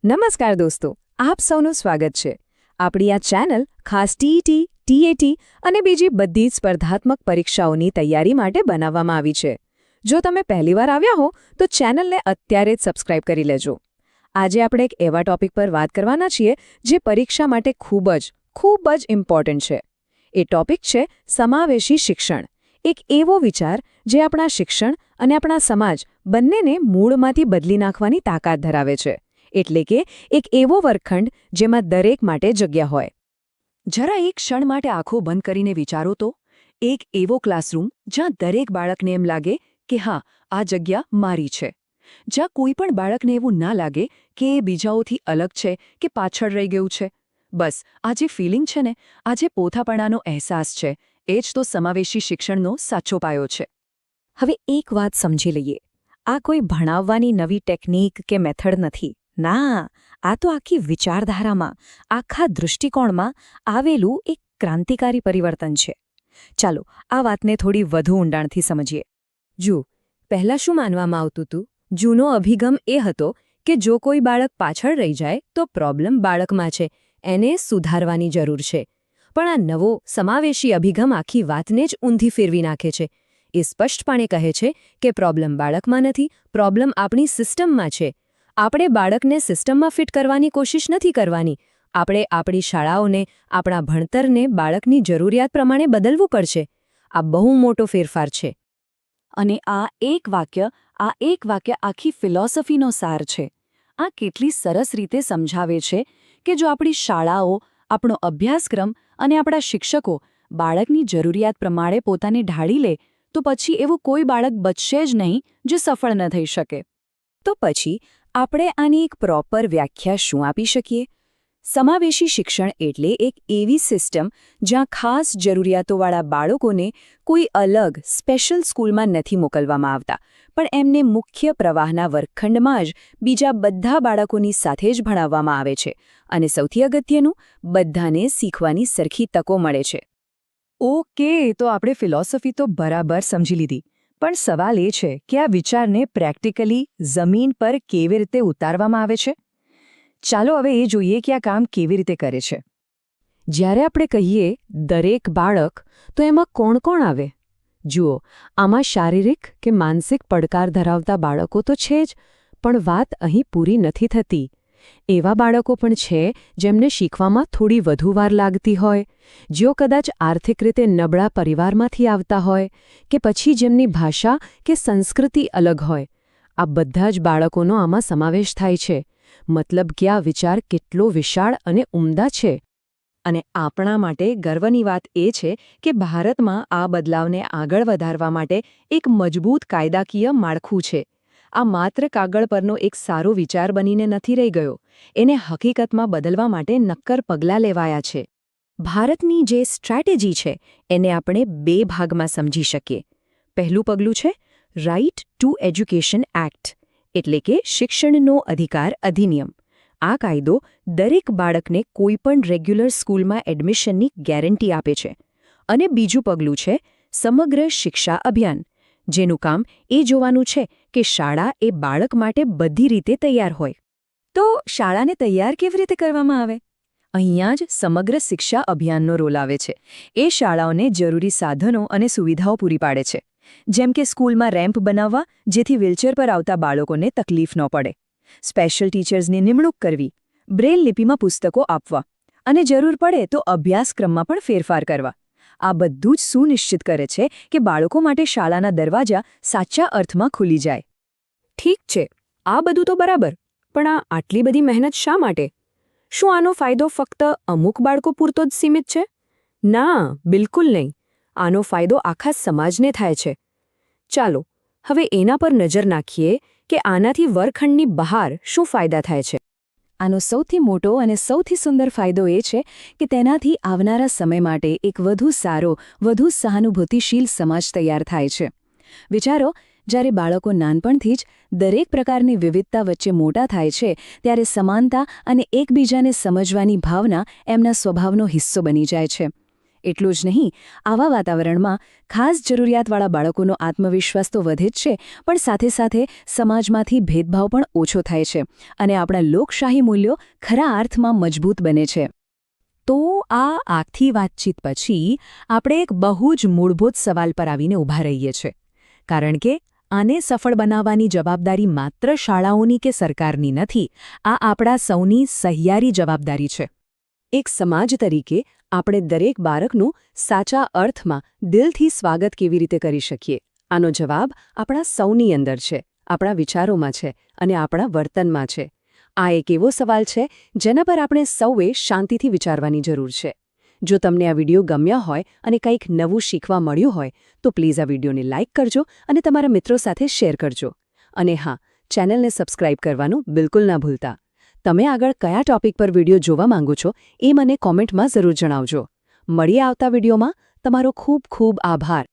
નમસ્કાર દોસ્તો, આપ સૌનું સ્વાગત છે. આપણી આ ચેનલ ખાસ ટીઈટી, ટીએટી અને બીજી બધી જ સ્પર્ધાત્મક પરીક્ષાઓની તૈયારી માટે બનાવવામાં આવી છે. જો તમે પહેલીવાર આવ્યા હો તો ચેનલને અત્યારે જ સબસ્ક્રાઇબ કરી લેજો. આજે આપણે એક એવા ટોપિક પર વાત કરવાના છીએ જે પરીક્ષા માટે ખૂબ જ ઇમ્પોર્ટન્ટ છે. એ ટોપિક છે સમાવેશી શિક્ષણ. એક એવો વિચાર જે આપણા શિક્ષણ અને આપણા સમાજ બંનેને મૂળમાંથી બદલી નાખવાની તાકાત ધરાવે છે. એટલે કે એક એવો વર્ગખંડ જેમાં દરેક માટે જગ્યા હોય. જરા એક ક્ષણ માટે આંખો બંધ કરીને વિચારો તો, એક એવો ક્લાસરૂમ જ્યાં દરેક બાળકને એમ લાગે કે હા, આ જગ્યા મારી છે. જ્યાં કોઈ પણ બાળકને એવું ના લાગે કે એ બીજાઓથી અલગ છે કે પાછળ રહી ગયું છે. બસ આ જે ફિલિંગ છે ને, આ જે પોતાપણાનો અહેસાસ છે, એ જ તો સમાવેશી શિક્ષણનો સાચો પાયો છે. હવે એક વાત સમજી લઈએ, આ કોઈ ભણાવવાની નવી ટેકનિક કે મેથડ નથી. ના, આ તો આખી વિચારધારામાં, આખા દૃષ્ટિકોણમાં આવેલું એક ક્રાંતિકારી પરિવર્તન છે. ચાલો આ વાતને થોડી વધુ ઊંડાણથી સમજીએ. જુઓ, પહેલાં શું માનવામાં આવતું હતું? જૂનો અભિગમ એ હતો કે જો કોઈ બાળક પાછળ રહી જાય તો પ્રોબ્લેમ બાળકમાં છે, એને સુધારવાની જરૂર છે. પણ આ નવો સમાવેશી અભિગમ આખી વાતને જ ઊંધી ફેરવી નાખે છે. એ સ્પષ્ટપણે કહે છે કે પ્રોબ્લેમ બાળકમાં નથી, પ્રોબ્લેમ આપણી સિસ્ટમમાં છે. આપણે બાળકને સિસ્ટમમાં ફિટ કરવાની કોશિશ નથી કરવાની. આપણે આપણી શાળાઓને, આપણા ભણતરને બાળકની જરૂરિયાત પ્રમાણે બદલવું પડશે. આ બહુ મોટો ફેરફાર છે. અને આ એક વાક્ય આખી ફિલોસોફીનો સાર છે. આ કેટલી સરસ રીતે સમજાવે છે કે જો આપણી શાળાઓ, આપણો અભ્યાસક્રમ અને આપણા શિક્ષકો બાળકની જરૂરિયાત પ્રમાણે પોતાને ઢાળી લે તો પછી એવું કોઈ બાળક બચશે જ નહીં જે સફળ ન થઈ શકે. તો પછી આપણે આની એક પ્રોપર વ્યાખ્યા શું આપી શકીએ? સમાવેશી શિક્ષણ એટલે એક એવી સિસ્ટમ જ્યાં ખાસ જરૂરિયાતોવાળા બાળકોને કોઈ અલગ સ્પેશિયલ સ્કૂલમાં નથી મોકલવામાં આવતા, પણ એમને મુખ્ય પ્રવાહના વર્ગખંડમાં જ બીજા બધા બાળકોની સાથે જ ભણાવવામાં આવે છે. અને સૌથી અગત્યનું, બધાને શીખવાની સરખી તકો મળે છે. ઓકે, તો આપણે ફિલોસોફી તો બરાબર સમજી લીધી. પણ સવાલ એ છે કે આ વિચારને પ્રેક્ટિકલી જમીન પર કેવી રીતે ઉતારવામાં આવે છે? ચાલો હવે એ જોઈએ કે આ કામ કેવી રીતે કરે છે. જ્યારે આપણે કહીએ દરેક બાળક, તો એમાં કોણ કોણ આવે? જુઓ, આમાં શારીરિક કે માનસિક પડકાર ધરાવતા બાળકો તો છે જ, પણ વાત અહીં પૂરી નથી થતી. એવા બાળકો પણ છે જેમને શીખવામાં થોડી વધુ વાર લાગતી હોય, જેઓ કદાચ આર્થિક રીતે નબળા પરિવારમાંથી આવતા હોય, કે પછી જેમની ભાષા કે સંસ્કૃતિ અલગ હોય. આ બધા જ બાળકોનો આમાં સમાવેશ થાય છે. મતલબ કે આ વિચાર કેટલો વિશાળ અને ઉમદા છે. અને આપણા માટે ગર્વની વાત એ છે કે ભારતમાં આ બદલાવને આગળ વધારવા માટે એક મજબૂત કાયદાકીય માળખું છે. આ માત્ર કાગળ પરનો એક સારો વિચાર બનીને નથી રહી ગયો. એને હકીકતમાં બદલવા માટે નક્કર પગલાં લેવાયા છે. ભારતની જે સ્ટ્રેટેજી છે એને આપણે બે ભાગમાં સમજી શકીએ. પહેલું પગલું છે રાઇટ ટુ એજ્યુકેશન એક્ટ, એટલે કે શિક્ષણનો અધિકાર અધિનિયમ. આ કાયદો દરેક બાળકને કોઈપણ રેગ્યુલર સ્કૂલમાં એડમિશનની ગેરંટી આપે છે. અને બીજું પગલું છે સમગ્ર શિક્ષા અભિયાન, જેનું કામ એ જોવાનું છે કે શાળા એ બાળક માટે બધી રીતે તૈયાર હોય. તો શાળાને તૈયાર કેવી રીતે કરવામાં આવે? અહીંયા જ સમગ્ર શિક્ષા અભિયાનનો રોલ આવે છે. એ શાળાઓને જરૂરી સાધનો અને સુવિધાઓ પૂરી પાડે છે. જેમ કે સ્કૂલમાં રેમ્પ બનાવવા, જેથી વ્હીલચેર પર આવતા બાળકોને તકલીફ ન પડે, સ્પેશિયલ ટીચર્સની નિમણૂક કરવી, બ્રેલ લિપિમાં પુસ્તકો આપવા, અને જરૂર પડે તો અભ્યાસક્રમમાં પણ ફેરફાર કરવા. આ બધું જ સુનિશ્ચિત કરે છે કે બાળકો માટે શાળાના દરવાજા સાચા અર્થમાં ખુલી જાય. ઠીક છે, આ બધું તો બરાબર, પણ આ આટલી બધી મહેનત શા માટે? શું આનો ફાયદો ફક્ત અમુક બાળકો પૂરતો જ સીમિત છે? ના, બિલકુલ નહીં. આનો ફાયદો આખા સમાજને થાય છે. ચાલો હવે એના પર નજર નાખીએ કે આનાથી વર્ગખંડની બહાર શું ફાયદા થાય છે. આનો સૌથી મોટો અને સૌથી સુંદર ફાયદો એ છે કે તેનાથી આવનારા સમય માટે એક વધુ સારો, વધુ સહાનુભૂતિશીલ સમાજ તૈયાર થાય છે. વિચારો, જ્યારે બાળકો નાનપણથી જ દરેક પ્રકારની વિવિધતા વચ્ચે મોટા થાય છે, ત્યારે સમાનતા અને એકબીજાને સમજવાની ભાવના એમના સ્વભાવનો હિસ્સો બની જાય છે. એટલું જ નહીં, આવા વાતાવરણમાં ખાસ જરૂરિયાતવાળા બાળકોનો આત્મવિશ્વાસ તો વધે જ છે, પણ સાથે સાથે સમાજમાંથી ભેદભાવ પણ ઓછો થાય છે અને આપણા લોકશાહી મૂલ્યો ખરા અર્થમાં મજબૂત બને છે. તો આ આખી વાતચીત પછી આપણે એક બહુ જ મૂળભૂત સવાલ પર આવીને ઊભા રહીએ છીએ, કારણ કે આને સફળ બનાવવાની જવાબદારી માત્ર શાળાઓની કે સરકારની નથી, આ આપણા સૌની સહિયારી જવાબદારી છે. એક સમાજ તરીકે આપણે દરેક બાળકનું સાચા અર્થમાં દિલથી સ્વાગત કેવી રીતે કરી શકીએ? આનો જવાબ આપણા સૌની અંદર છે, આપણા વિચારોમાં છે અને આપણા વર્તનમાં છે. આ એક એવો સવાલ છે જેના પર આપણે સૌએ શાંતિથી વિચારવાની જરૂર છે. જો તમને આ વિડીયો ગમ્યા હોય અને કંઈક નવું શીખવા મળ્યું હોય તો પ્લીઝ આ વિડીયોને લાઇક કરજો અને તમારા મિત્રો સાથે શેર કરજો. અને હા, ચેનલને સબસ્ક્રાઇબ કરવાનું બિલકુલ ના ભૂલતા. તમે આગળ કયા ટોપિક પર વિડીયો જોવા માંગો છો એ મને કોમેન્ટમાં જરૂર જણાવજો. મળીએ આવતા વિડીયોમાં. તમારો ખૂબ ખૂબ આભાર.